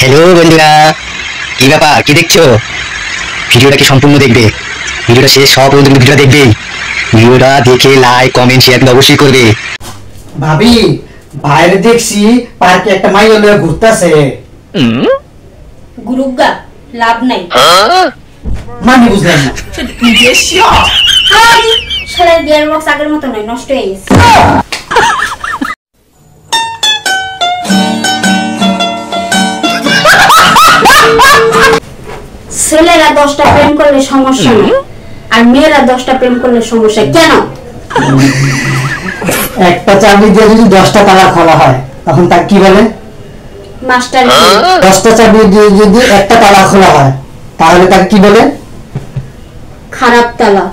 Hello বন্ধুরা, কি ব্যাপার, কি দেখছো? ভিডিওটা কি সম্পূর্ণ দেখবে? ভিডিওটা শেষ হওয়া পর্যন্ত ভিডিওটা দেখবে। ভিডিওটা দেখে লাইক কমেন্ট শেয়ার অবশ্যই করবে। ভাবি, বাইরে দেখছি পার্কে একটা মাইয়া লয়ে ঘুরতাছে। গুরুগা লাভ নাই। মানে বুঝলাম না। শালার গিয়ার বক্স আগের মতো নয়, নষ্ট হয়ে গেছে। ছেলেরা 10টা প্রেম করলে সমস্যা নেই, আর মেয়েরা 10টা প্রেম করলে সমস্যা কেন? একটা চাবি দিয়ে যদি 10টা তালা খোলা হয় তখন তাকে কি বলে? মাস্টার। 10টা চাবি দিয়ে যদি একটা তালা খোলা হয় তাহলে তাকে কি বলে? খারাপ তালা।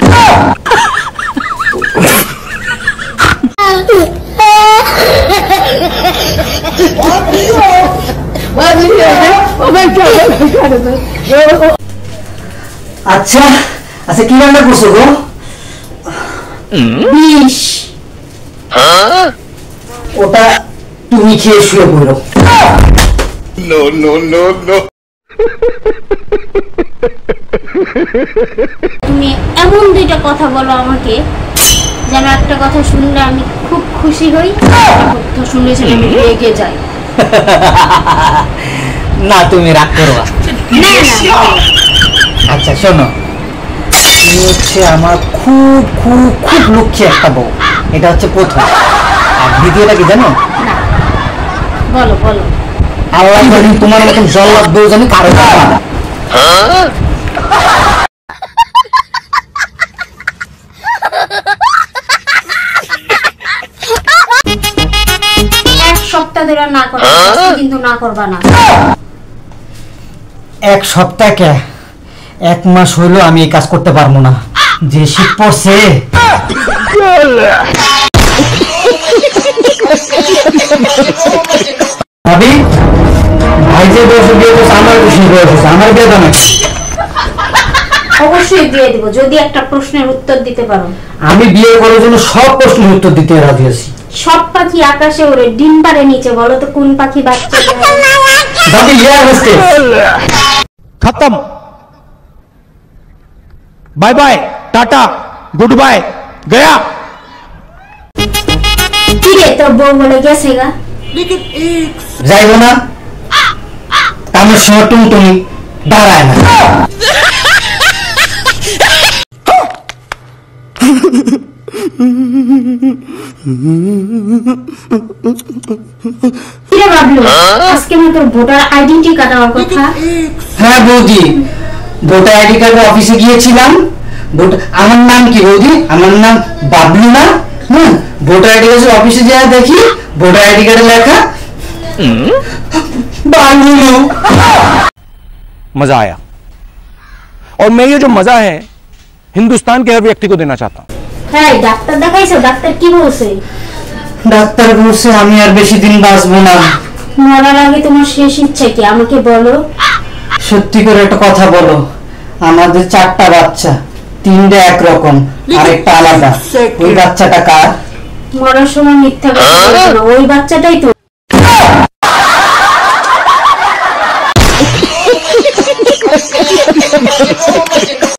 আচ্ছা আচ্ছা, কি রান্না করছো গো? বিষ। ওটা তুমি খেয়ে শুয়ে পড়ো। No, no, no, no. তুমি এমন দুইটা কথা বলো আমাকে যেন একটা কথা শুনলে আমি খুব খুশি হই, কথা শুনলে সেটা আমি রেগে যাই। না, তুমি রাগ করো না। না না, আচ্ছা শোনো, তুমি হচ্ছে আমার খুব খুব খুব লক্ষ্মী একটা বউ। এটা হচ্ছে প্রথম। আর দ্বিতীয়টা কি জানো? বলো বলো। আল্লাহ জানি তোমার মতন জল্লাদ বউ জানি কারো পাবে না। এক সপ্তাহ ধরে না করো, কিন্তু না করবা না। এক সপ্তাহকে 1 মাস হইলো আমি এই কাজ করতে পারবো না, যে শীত পড়ছে। ভাবি, ভাই যে বয়সে বিয়ে করছে আমার খুশি বয়স, আমার বিয়ে দাও নাকি? অবশ্যই দিয়ে দিব যদি একটা প্রশ্নের উত্তর দিতে পারো। আমি বিয়ে করার জন্য সব প্রশ্নের উত্তর দিতে রাজি আছি। সব পাখি আকাশে ওড়ে, ডিম পাড়ে নিচে, বলো তো কোন পাখি বাচ্চা দেয়? ভাবি, ইয়ার হোস্টেস। खत्म। Bye bye, tata, goodbye, गया। কি রে, তোর বউ বলে গেছে গা? যাইবো না, কামের সময় টুনটুনি দাঁড়ায় না। কি রে বাবলু, আজকে না তোর ভোটার আইডেন্টি কার্ড দেওয়ার কথা? হ্যাঁ বৌদি, ভোটার আইডি কার্ড অফিসে গিয়েছিলাম। আমার নাম কি বৌদি? আমার নাম বাবলু না? হ্যাঁ, ভোটার আইডি কার্ড অফিসে যাওয়া দেখি ভোটার আইডি কার্ডে লেখা বাবলু। मजा आया और मैं ये जो मजा है हिंदुस्तान के हर व्यक्ति को देना चाहता हूं। হ্যাঁ, ডাক্তার দেখাইছো? ডাক্তার কি বলছে? ডাক্তার বলছে আমি আর বেশি দিন বাঁচবো না। মরার আগে তোমার শেষ ইচ্ছা কি আমাকে বলো? সত্যি করে একটা কথা বলো, আমাদের 4টা বাচ্চা, 3টা একরকম আর একটা আলাদা। ওই বাচ্চাটা কার? মরার সময় মিথ্যা কথা বলছো না, ওই বাচ্চাটাই তো।